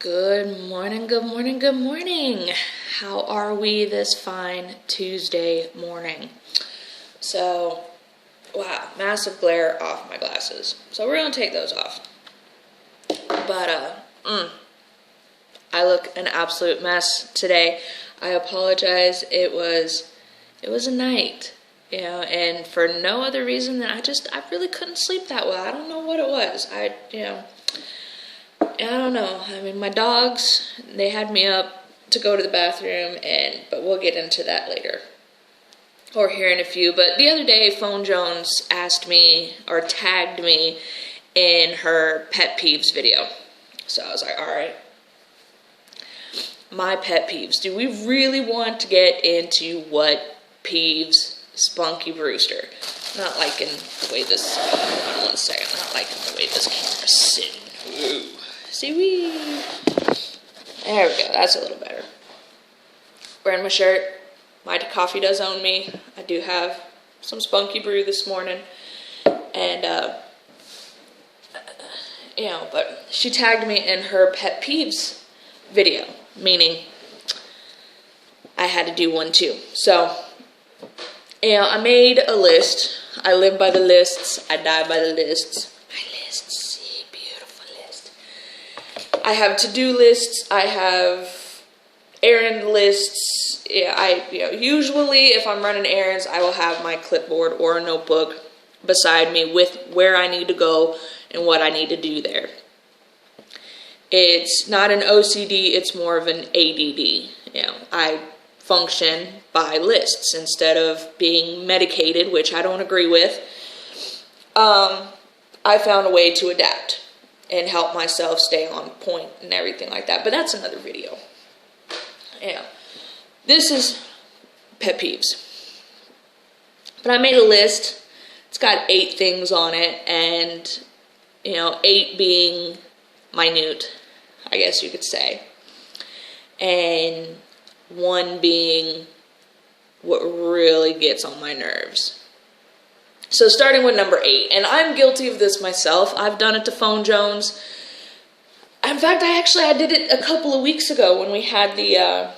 Good morning, good morning, good morning. How are we this fine Tuesday morning? So, wow, massive glare off my glasses. So we're gonna take those off. But, I look an absolute mess today. I apologize. It was a night, and for no other reason than I really couldn't sleep that well. I don't know what it was. I don't know. I mean, my dogs, they had me up to go to the bathroom, but we'll get into that later, or here in a few. But the other day, phonejones asked me, or tagged me, in her pet peeves video. So I was like, all right, my pet peeves. Do we really want to get into what peeves Spunky Brewster? Not liking the way this, hold on one second, not liking the way this camera's sitting. Ooh. See, there we go, that's a little better. Wearing my shirt, my coffee does own me. I do have some Spunky Brew this morning, and but she tagged me in her pet peeves video, meaning I had to do one too. So, I made a list. I live by the lists, I die by the lists. I have to-do lists, I have errand lists. Usually if I'm running errands, I will have my clipboard or a notebook beside me with where I need to go and what I need to do there. It's not an OCD, it's more of an ADD. I function by lists instead of being medicated, which I don't agree with. I found a way to adapt and help myself stay on point and everything like that. But that's another video. This is pet peeves. But I made a list. It's got 8 things on it, and 8 being minute, I guess you could say, and 1 being what really gets on my nerves. So starting with number 8, and I'm guilty of this myself. I've done it to phonejones. In fact, I did it a couple of weeks ago when we had the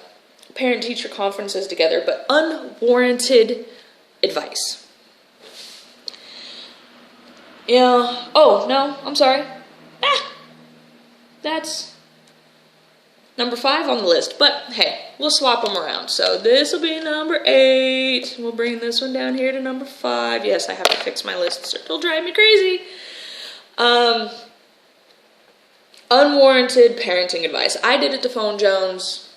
parent-teacher conferences together, but unwarranted advice. Oh, no, I'm sorry. That's number 5 on the list, but hey, we'll swap them around. So this will be number 8. We'll bring this one down here to number 5. Yes, I have to fix my lists or it'll drive me crazy. Unwarranted parenting advice. I did it to phonejones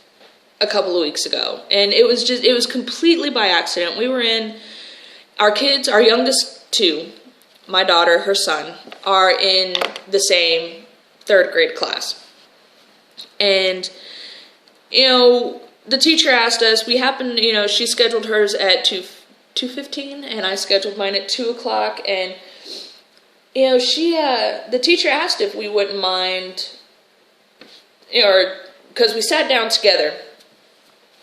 a couple of weeks ago, and it was completely by accident. We were our kids, our youngest 2, my daughter, her son, are in the same 3rd grade class. And, the teacher asked us, we happened, she scheduled hers at 2:15, and I scheduled mine at 2 o'clock, and, the teacher asked if we wouldn't mind, because we sat down together.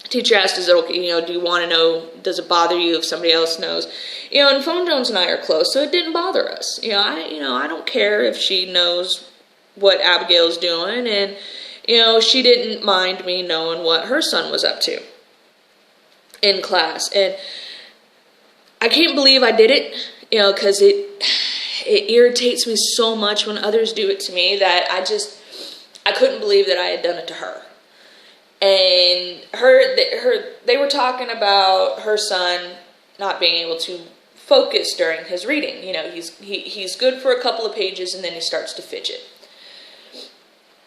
The teacher asked, is it okay, do you want to know, does it bother you if somebody else knows? And phonejones and I are close, so it didn't bother us. I don't care if she knows what Abigail's doing, and, she didn't mind me knowing what her son was up to in class. And I can't believe I did it, because it irritates me so much when others do it to me that I couldn't believe that I had done it to her. And they were talking about her son not being able to focus during his reading. He's good for a couple of pages and then he starts to fidget.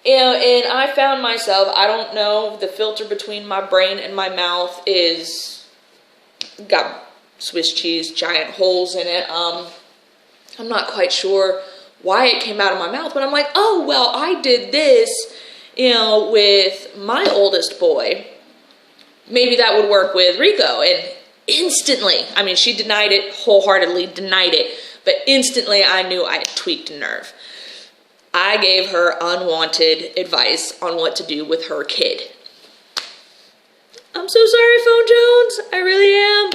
And I found myself, I don't know, the filter between my brain and my mouth got Swiss cheese, giant holes in it. I'm not quite sure why it came out of my mouth, but I'm like, oh, well, I did this, with my oldest boy. Maybe that would work with Rico. And instantly, she denied it, wholeheartedly denied it, but instantly I knew I had tweaked a nerve. I gave her unwanted advice on what to do with her kid. I'm so sorry, phonejones. I really am.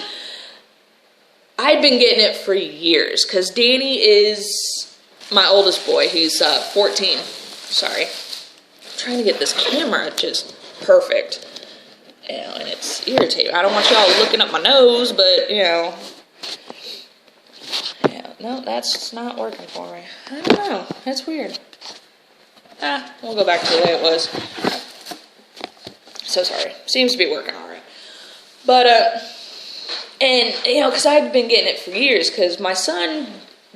I'd been getting it for years, because Danny is my oldest boy. He's 14. Sorry. I'm trying to get this camera just perfect. And it's irritating. I don't want y'all looking up my nose, but, yeah, no, that's just not working for me. I don't know. That's weird. We'll go back to the way it was. So sorry. Seems to be working all right. But, and, because I've been getting it for years, because my son,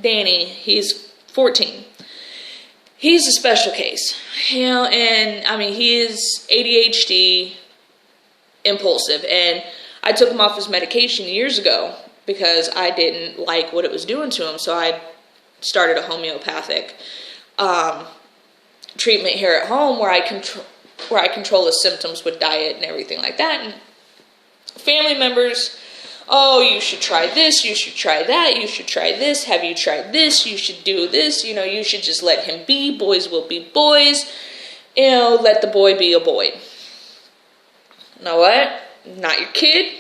Danny, he's 14. He's a special case, and, I mean, he is ADHD, impulsive, and I took him off his medication years ago because I didn't like what it was doing to him, so I started a homeopathic treatment here at home where I control the symptoms with diet and everything like that. And family members, oh, you should try this, you should try that, you should try this, have you tried this, you should do this, you should just let him be, boys will be boys, let the boy be a boy. You know what? Not your kid,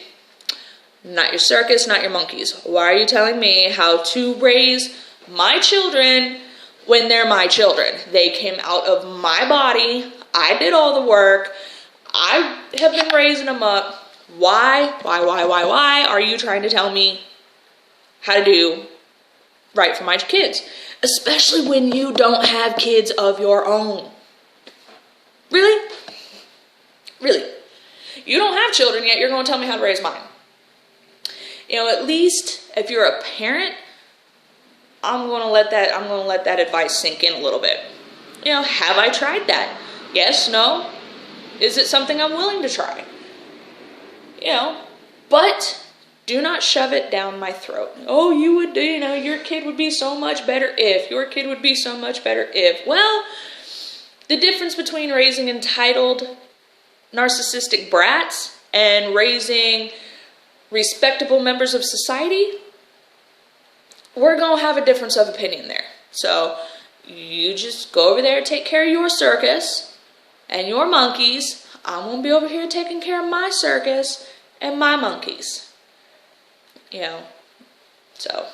not your circus, not your monkeys. Why are you telling me how to raise my children when they're my children? They came out of my body. I did all the work. I have been raising them up. Why are you trying to tell me how to do right for my kids? Especially when you don't have kids of your own. Really? Really? You don't have children yet, you're going to tell me how to raise mine. At least if you're a parent, I'm going to let that advice sink in a little bit. Have I tried that? Yes, no. Is it something I'm willing to try? But do not shove it down my throat. Oh, you would, your kid would be so much better if. Your kid would be so much better if. Well, the difference between raising entitled, narcissistic brats and raising respectable members of society, we're going to have a difference of opinion there. So you just go over there, take care of your circus and your monkeys. I'm going to be over here taking care of my circus and my monkeys. So,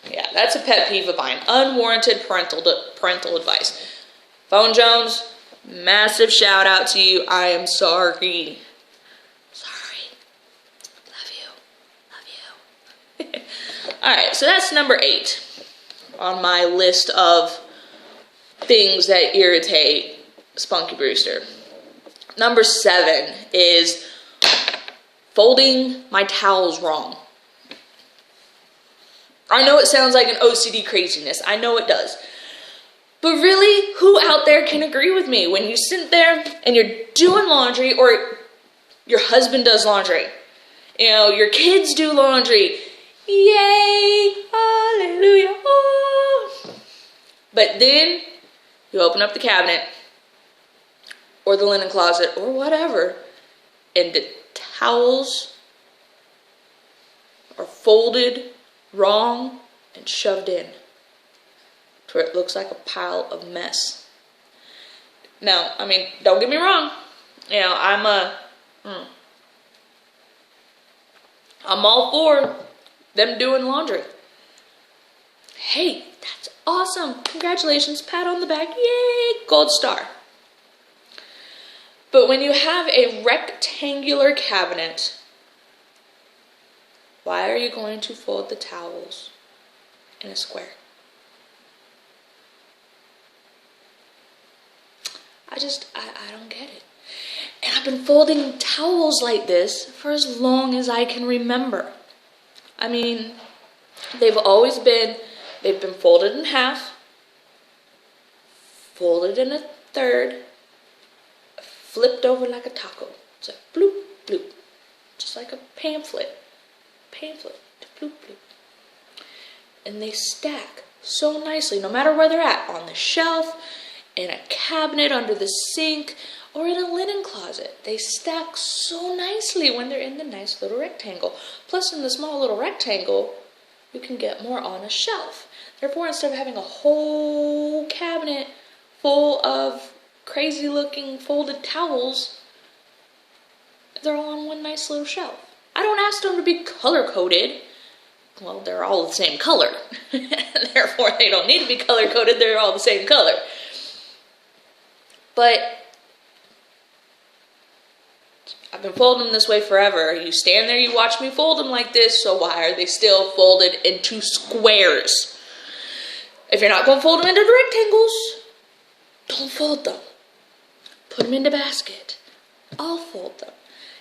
yeah, that's a pet peeve of mine. Unwarranted parental advice. Phone Jones, massive shout out to you. I am sorry. Love you. Alright, so that's number 8 on my list of things that irritate Spunky Brewster. Number 7 is folding my towels wrong. I know it sounds like an OCD craziness. I know it does. But really, who out there can agree with me when you sit there and you're doing laundry, or your husband does laundry, your kids do laundry, yay, hallelujah, oh. But then you open up the cabinet or the linen closet or whatever, and the towels are folded wrong and shoved in to where it looks like a pile of mess. Now, I mean, don't get me wrong. I'm all for them doing laundry. Hey, that's awesome. Congratulations, pat on the back. Yay, gold star. But when you have a rectangular cabinet, why are you going to fold the towels in a square? I don't get it. And I've been folding towels like this for as long as I can remember. I mean, they've been folded in half, folded in a third, flipped over like a taco. It's like bloop, bloop. Just like a pamphlet, bloop, bloop. And they stack so nicely, no matter where they're at, on the shelf, in a cabinet, under the sink, or in a linen closet. They stack so nicely when they're in the nice little rectangle. Plus, in the small little rectangle, you can get more on a shelf. Therefore, instead of having a whole cabinet full of crazy looking folded towels, they're all on one nice little shelf. I don't ask them to be color coded. Well, they're all the same color. Therefore, they don't need to be color coded. They're all the same color. But been folding them this way forever. You stand there, you watch me fold them like this, so why are they still folded into squares? If you're not going to fold them into rectangles, don't fold them. Put them in the basket. I'll fold them.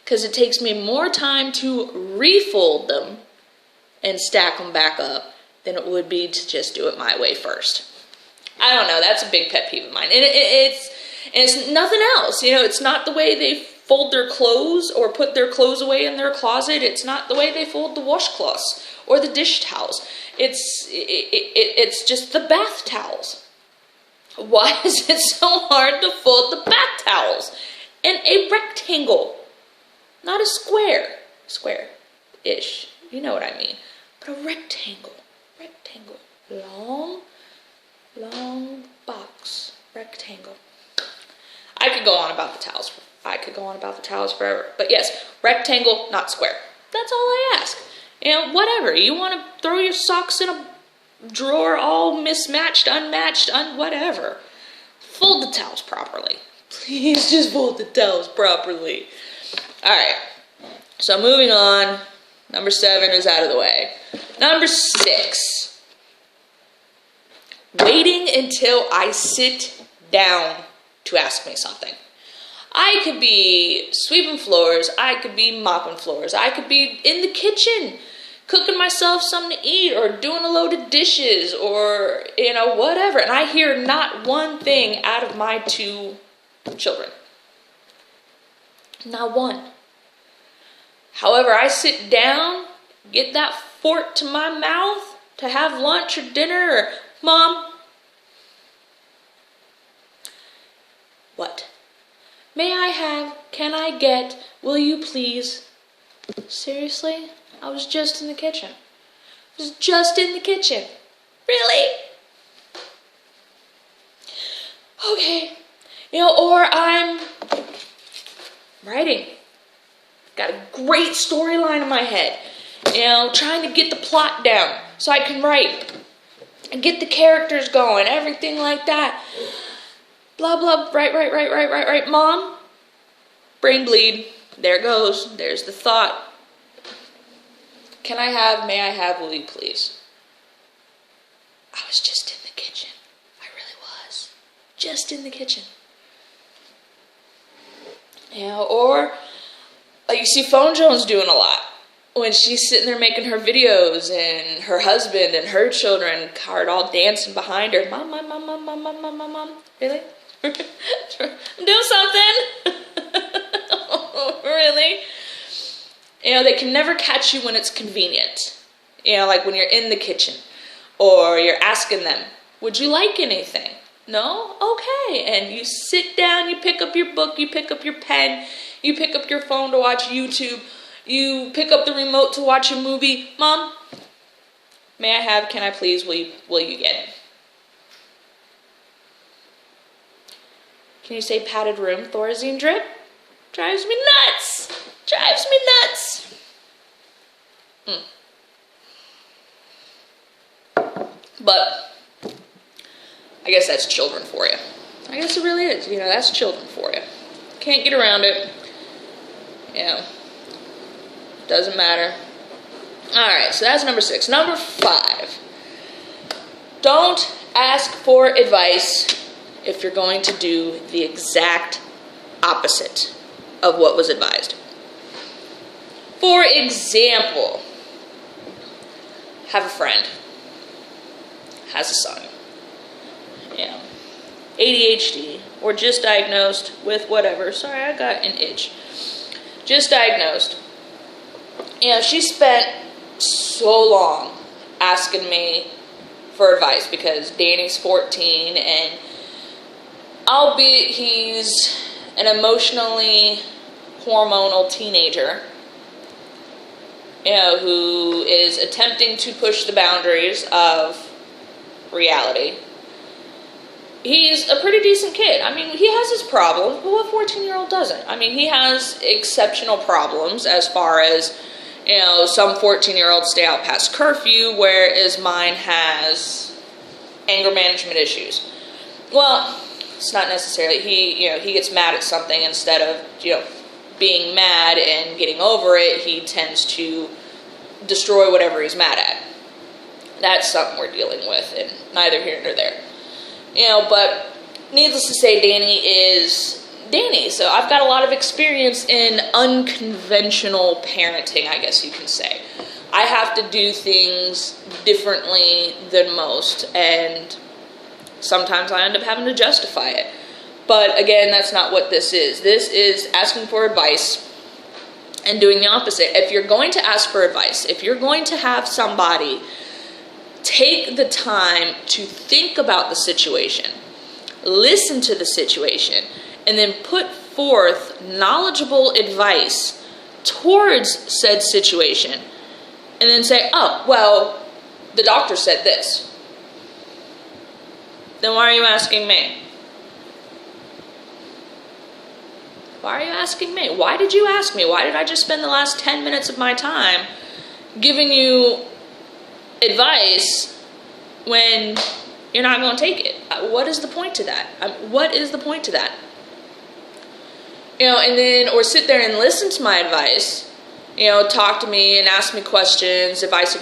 Because it takes me more time to refold them and stack them back up than it would be to just do it my way first. I don't know, that's a big pet peeve of mine. And it's nothing else. You know, it's not the way they fold their clothes or put their clothes away in their closet. It's not the way they fold the washcloths or the dish towels. It's just the bath towels. Why is it so hard to fold the bath towels in a rectangle? Not a square. Square-ish. You know what I mean. But a rectangle. Rectangle. Long box. Rectangle. I could go on about the towels. I could go on about the towels forever. But yes, rectangle, not square. That's all I ask. You know, whatever. You want to throw your socks in a drawer all mismatched, unmatched, whatever. Fold the towels properly. Please just fold the towels properly. Alright. So moving on. Number 7 is out of the way. Number 6. Waiting until I sit down to ask me something. I could be sweeping floors, I could be mopping floors, I could be in the kitchen cooking myself something to eat or doing a load of dishes or, you know, whatever. And I hear not one thing out of my 2 children. Not one. However, I sit down, get that fork to my mouth to have lunch or dinner or, Mom, what? May I have, can I get, will you please? Seriously? I was just in the kitchen. Really? Okay. You know, or I'm writing. Got a great storyline in my head. You know, trying to get the plot down so I can write and get the characters going, everything like that. Blah, blah, right. Mom, brain bleed. There it goes. There's the thought. Can I have, may I have, will you please? I was just in the kitchen. I really was. Just in the kitchen. You know, or like you see phonejones doing a lot. When she's sitting there making her videos and her husband and her children are all dancing behind her. Mom. Really? I'm doing something. Really? You know, they can never catch you when it's convenient. You know, like when you're in the kitchen or you're asking them, would you like anything? No? Okay. And you sit down, you pick up your book, you pick up your pen, you pick up your phone to watch YouTube, you pick up the remote to watch a movie. Mom, may I have, can I please, will you get it? Can you say padded room, Thorazine drip? Drives me nuts. But I guess that's children for you. I guess it really is. You know, that's children for you. Can't get around it. You know, doesn't matter. Alright, so that's number 6. Number 5. Don't ask for advice if you're going to do the exact opposite of what was advised. For example, have a friend, has a son, you know, ADHD, or just diagnosed with whatever. Sorry, I got an itch. Just diagnosed. You know, she spent so long asking me for advice because Danny's 14 and albeit he's an emotionally hormonal teenager, you know, who is attempting to push the boundaries of reality. He's a pretty decent kid. I mean, he has his problems, but what 14-year-old doesn't? I mean, he has exceptional problems as far as, you know, some 14-year-olds stay out past curfew, whereas mine has anger management issues. Well, it's not necessarily, he gets mad at something instead of, you know, being mad and getting over it, he tends to destroy whatever he's mad at. That's something we're dealing with, and neither here nor there. But needless to say, Danny is Danny. So I've got a lot of experience in unconventional parenting, I guess you can say. I have to do things differently than most, and sometimes I end up having to justify it. But again, that's not what this is. This is asking for advice and doing the opposite. If you're going to ask for advice, if you're going to have somebody take the time to think about the situation, listen to the situation, and then put forth knowledgeable advice towards said situation, and then say, oh, well, the doctor said this. Then why are you asking me? Why are you asking me? Why did you ask me? Why did I just spend the last 10 minutes of my time giving you advice when you're not going to take it? What is the point to that? What is the point to that? And then, or sit there and listen to my advice, talk to me and ask me questions, advice.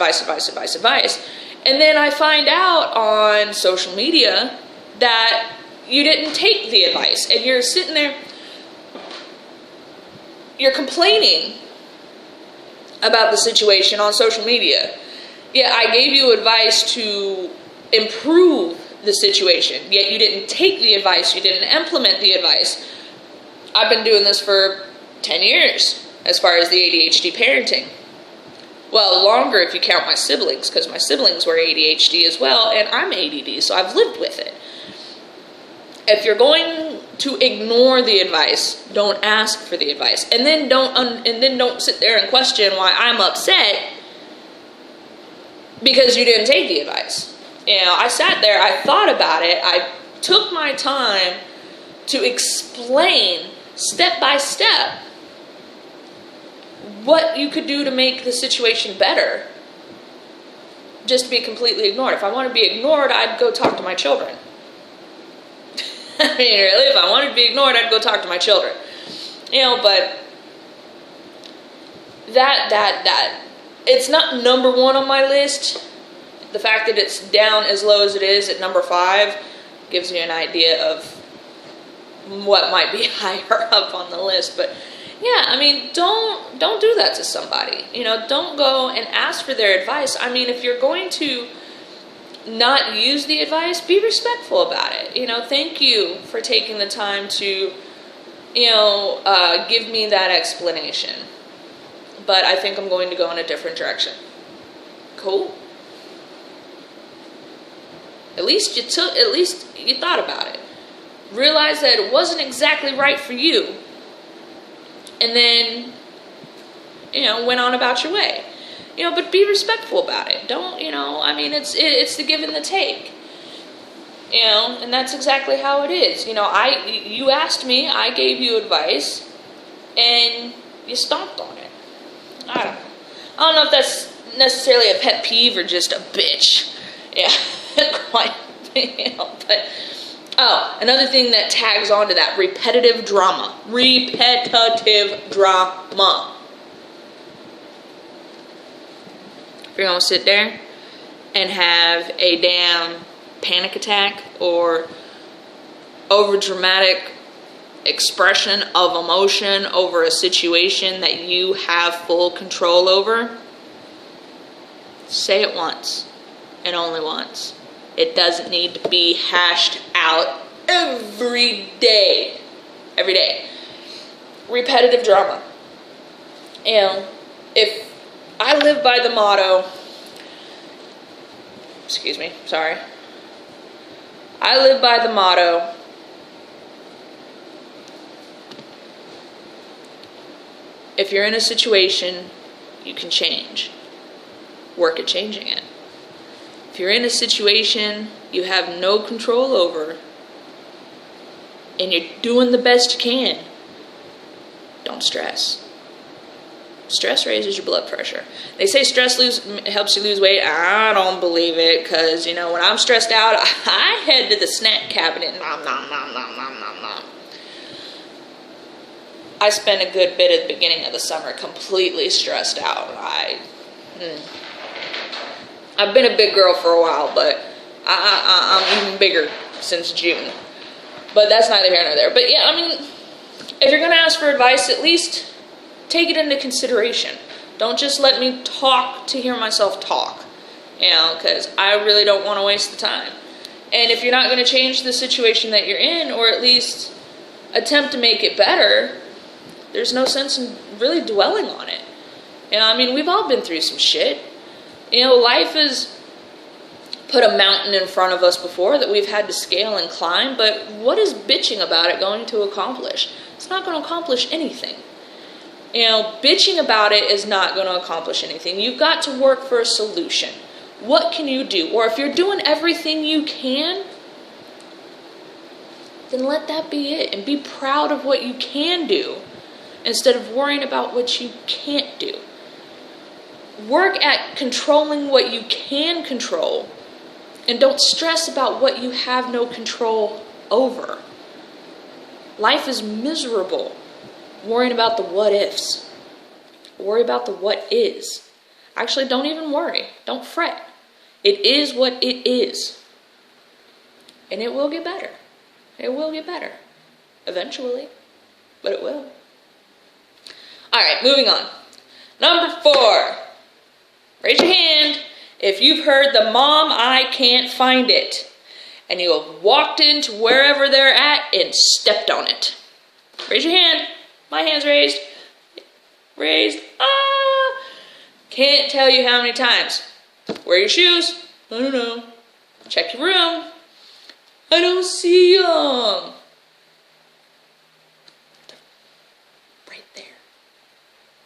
And then I find out on social media that you didn't take the advice, and you're sitting there, you're complaining about the situation on social media. Yeah, I gave you advice to improve the situation, yet you didn't take the advice, you didn't implement the advice. I've been doing this for 10 years as far as the ADHD parenting. Well, longer if you count my siblings, because my siblings were ADHD as well, and I'm ADD, so I've lived with it. If you're going to ignore the advice, don't ask for the advice, and then don't sit there and question why I'm upset because you didn't take the advice. I sat there, I thought about it, I took my time to explain step by step what you could do to make the situation better, just to be completely ignored. If I want to be ignored, I'd go talk to my children. I mean, really, if I wanted to be ignored, I'd go talk to my children. But that it's not number one on my list. The fact that it's down as low as it is at number 5 gives you an idea of what might be higher up on the list. But yeah, I mean, don't do that to somebody. Don't go and ask for their advice. I mean, if you're going to not use the advice, be respectful about it. Thank you for taking the time to, give me that explanation. But I think I'm going to go in a different direction. Cool. At least you thought about it. Realized that it wasn't exactly right for you. And then, went on about your way. But be respectful about it. Don't, it's the give and the take. And that's exactly how it is. You asked me, I gave you advice, and you stomped on it. I don't know if that's necessarily a pet peeve or just a bitch. Yeah, quite. But another thing that tags onto that, repetitive drama. Repetitive drama. If you're going to sit there and have a damn panic attack or overdramatic expression of emotion over a situation that you have full control over, say it once and only once. It doesn't need to be hashed out every day. Every day. Repetitive drama. If I live by the motto, I live by the motto, if you're in a situation, you can change. Work at changing it. If you're in a situation you have no control over, and you're doing the best you can, don't stress. Stress raises your blood pressure. They say stress helps you lose weight. I don't believe it, because, when I'm stressed out, I head to the snack cabinet. Nom, nom, nom, nom, nom, nom, nom. I spent a good bit at the beginning of the summer completely stressed out. I've been a big girl for a while, but I'm even bigger since June. But that's neither here nor there. But yeah, I mean, if you're going to ask for advice, at least take it into consideration. Don't just let me talk to hear myself talk, because I really don't want to waste the time. And if you're not going to change the situation that you're in, or at least attempt to make it better, there's no sense in really dwelling on it. I mean, we've all been through some shit. Life has put a mountain in front of us before that we've had to scale and climb, but what is bitching about it going to accomplish? It's not going to accomplish anything. Bitching about it is not going to accomplish anything. You've got to work for a solution. What can you do? Or if you're doing everything you can, then let that be it. And be proud of what you can do instead of worrying about what you can't do. Work at controlling what you can control, and don't stress about what you have no control over. Life is miserable worrying about the what ifs. Worry about the what is. Actually, don't even worry. Don't fret. It is what it is. And it will get better. It will get better. Eventually. But it will. Alright, moving on. Number 4. Raise your hand if you've heard the "Mom, I can't find it," and you have walked into wherever they're at and stepped on it. Raise your hand. My hand's raised. Raised. Can't tell you how many times. Wear your shoes. I don't know. Check your room. I don't see them. Right there.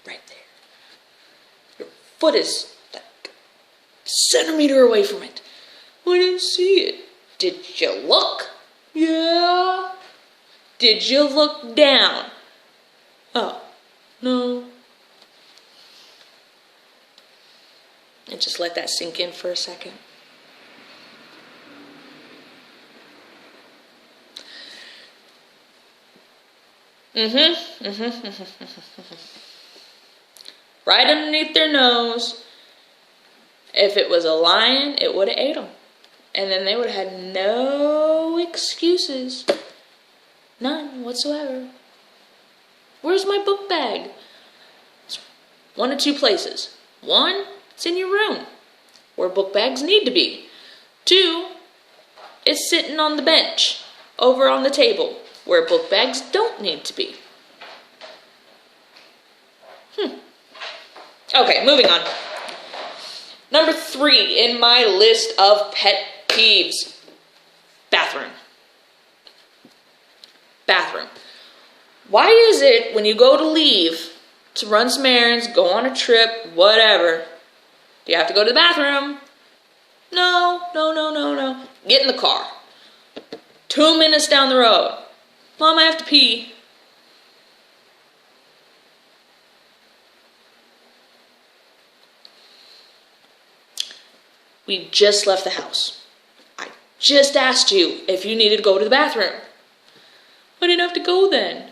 Right there. Your foot is like a centimeter away from it. I didn't see it. Did you look? Yeah. Did you look down? Oh, no. And just let that sink in for a second. Right underneath their nose. If it was a lion, it would have ate them. And then they would have had no excuses. None whatsoever. Where's my book bag? It's one of two places. One, it's in your room, where book bags need to be. 2, it's sitting on the bench, over on the table, where book bags don't need to be. Okay, moving on. Number 3 in my list of pet peeves. Bathroom. Bathroom. Why is it when you go to leave to run some errands, go on a trip, whatever, do you have to go to the bathroom? No. Get in the car. 2 minutes down the road. Mom, I have to pee. We just left the house. I just asked you if you needed to go to the bathroom. I didn't have to go then.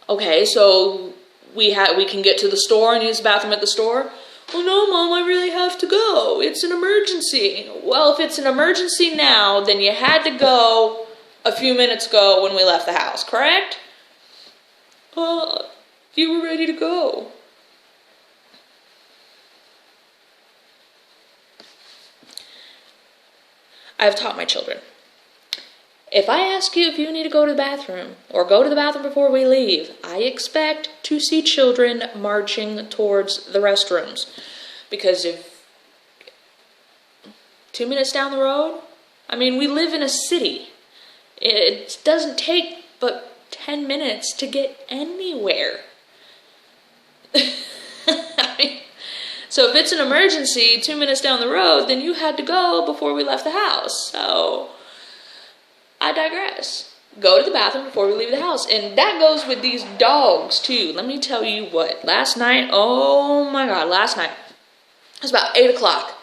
Okay, so we can get to the store and use the bathroom at the store? Well, no, Mom, I really have to go. It's an emergency. Well, if it's an emergency now, then you had to go a few minutes ago when we left the house, correct? You were ready to go. I have taught my children. If I ask you if you need to go to the bathroom, or go to the bathroom before we leave, I expect to see children marching towards the restrooms. Because if 2 minutes down the road, I mean, we live in a city. It doesn't take but 10 minutes to get anywhere. I mean, so if it's an emergency 2 minutes down the road, then you had to go before we left the house. So I digress. Go to the bathroom before we leave the house. And that goes with these dogs too. Let me tell you what. Last night, oh my God, last night, it was about 8 o'clock.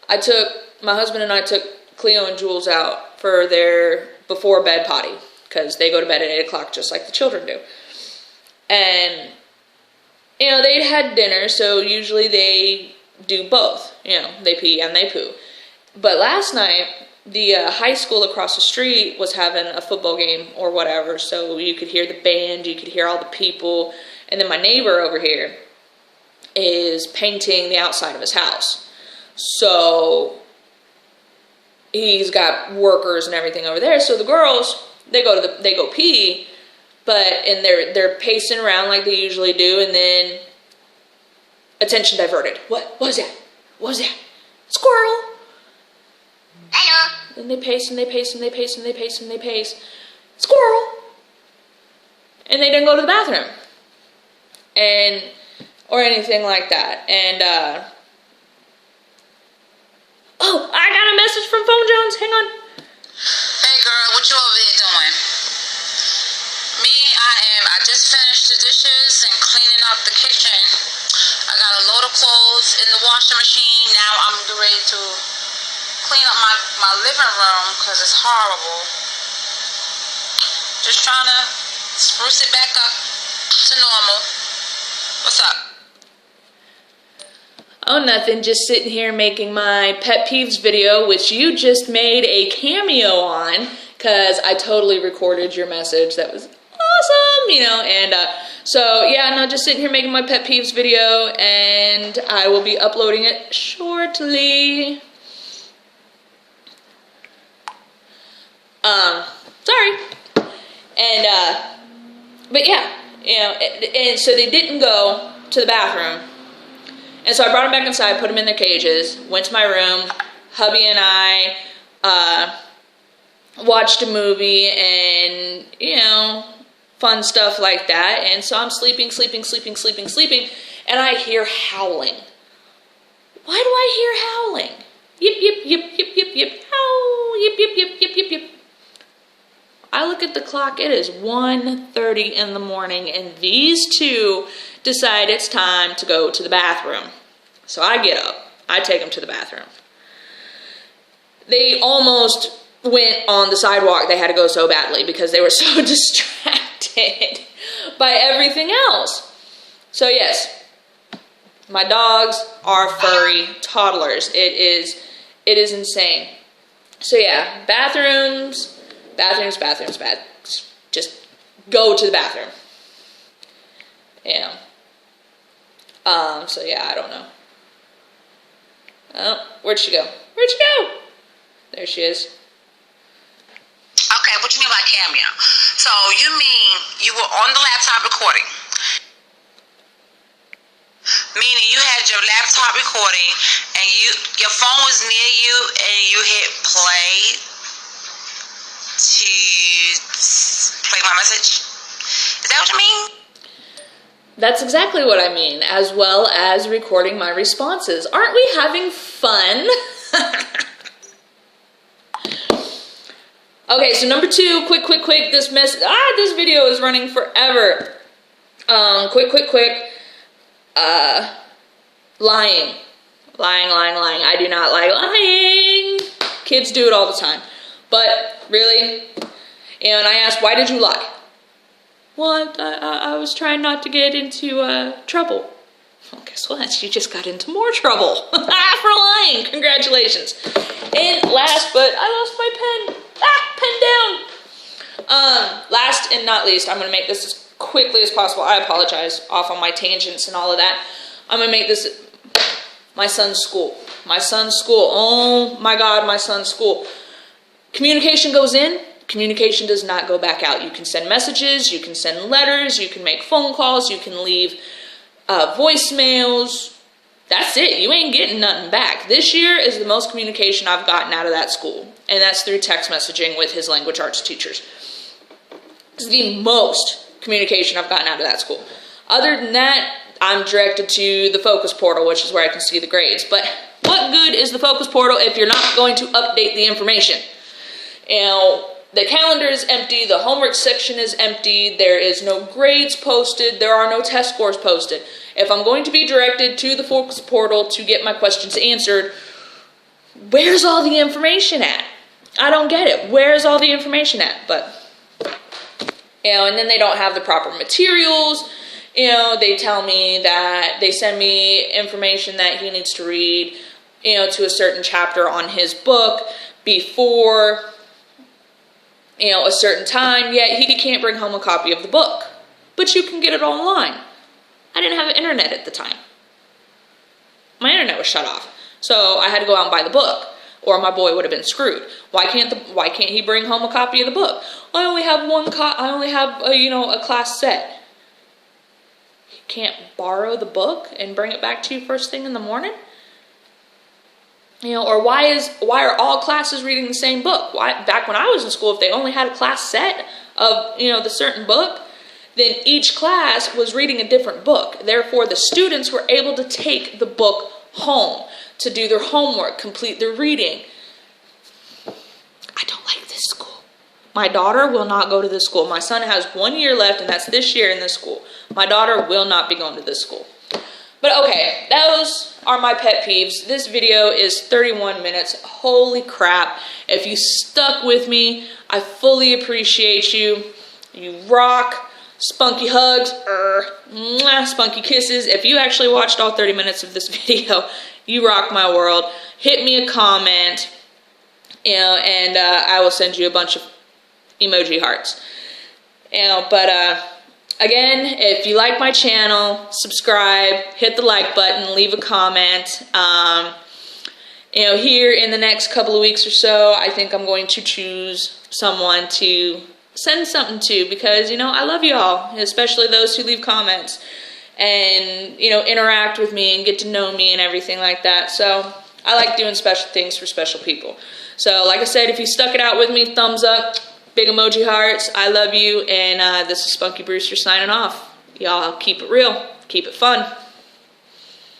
My husband and I took Cleo and Jules out for their before bed potty. Because they go to bed at 8 o'clock just like the children do. And, they'd had dinner, so usually they do both. They pee and they poo. But last night, the high school across the street was having a football game or whatever, so you could hear the band, you could hear all the people, and then my neighbor over here is painting the outside of his house. So he's got workers and everything over there. So the girls, they go pee, and they're pacing around like they usually do, and then attention diverted. What was that? What was that? Squirrel. Hello. Then they pace and they pace and they pace and they pace and they pace. Squirrel. And they didn't go to the bathroom. Or anything like that. And, I got a message from phonejones. Hang on. Hey girl, what you over there doing? I just finished the dishes and cleaning up the kitchen. I got a load of clothes in the washing machine. Now I'm ready to clean up my living room because it's horrible. Just trying to spruce it back up to normal. What's up? Oh, nothing. Just sitting here making my pet peeves video, which you just made a cameo on, because I totally recorded your message. That was awesome, and just sitting here making my pet peeves video, and I will be uploading it shortly. Sorry. But yeah, and so they didn't go to the bathroom. And so I brought them back inside, put them in their cages, went to my room. Hubby and I watched a movie and, fun stuff like that. And so I'm sleeping, and I hear howling. Why do I hear howling? Yip, yip, yip, yip, yip, yip, howl, yip, yip, yip, yip, yip, yip. I look at the clock, it is 1:30 in the morning, and these two decide it's time to go to the bathroom. So I get up, I take them to the bathroom. They almost went on the sidewalk, they had to go so badly because they were so distracted by everything else. So yes, my dogs are furry toddlers. It is insane. So yeah, bathrooms. Just go to the bathroom. So yeah, I don't know. Oh, where'd she go? There she is. Okay, what you mean by cameo? So you mean you were on the laptop recording? Meaning you had your laptop recording and your phone was near you and you hit play to play my message? Is that what you mean? That's exactly what I mean, as well as recording my responses. Aren't we having fun? Okay, so number 2, quick. This video is running forever. Quick. Lying. I do not like lying. Kids do it all the time. But really, and I asked, why did you lie? Well, I was trying not to get into trouble. Well, guess what? You just got into more trouble for lying. Congratulations. And last, but I lost my pen. Pen down. Last and not least, I'm going to make this as quickly as possible. I apologize off on my tangents and all of that. I'm going to make this my son's school. Oh my God, my son's school. Communication goes in. Communication does not go back out. You can send messages, you can send letters, you can make phone calls, you can leave voicemails. That's it. You ain't getting nothing back. This year is the most communication I've gotten out of that school, and that's through text messaging with his language arts teachers. It's the most communication I've gotten out of that school. Other than that, I'm directed to the focus portal, which is where I can see the grades. But what good is the focus portal if you're not going to update the information? The calendar is empty, the homework section is empty, there is no grades posted, there are no test scores posted. If I'm going to be directed to the focus portal to get my questions answered, where's all the information at? I don't get it. Where's all the information at? But, and then they don't have the proper materials. They tell me that they send me information that he needs to read, to a certain chapter on his book before, a certain time, yet he can't bring home a copy of the book. But you can get it online. I didn't have internet at the time. My internet was shut off. So I had to go out and buy the book, or my boy would have been screwed. Why can't he bring home a copy of the book? I only have I only have a class set. You can't borrow the book and bring it back to you first thing in the morning? Or why are all classes reading the same book? Why, back when I was in school, if they only had a class set of, the certain book, then each class was reading a different book. Therefore, the students were able to take the book home to do their homework, complete their reading. I don't like this school. My daughter will not go to this school. My son has 1 year left, and that's this year in this school. My daughter will not be going to this school. But okay, those are my pet peeves. This video is 31 minutes. Holy crap. If you stuck with me, I fully appreciate you. You rock. Spunky hugs, spunky kisses. If you actually watched all 30 minutes of this video, you rock my world. Hit me a comment, and I will send you a bunch of emoji hearts. But again, if you like my channel, subscribe, hit the like button, leave a comment. Here in the next couple of weeks or so, I think I'm going to choose someone to send something to, because I love you all, especially those who leave comments and interact with me and get to know me and everything like that. So I like doing special things for special people. So like I said, if you stuck it out with me, thumbs up, big emoji hearts. I love you, and this is Spunky Brewster signing off. Y'all keep it real, keep it fun.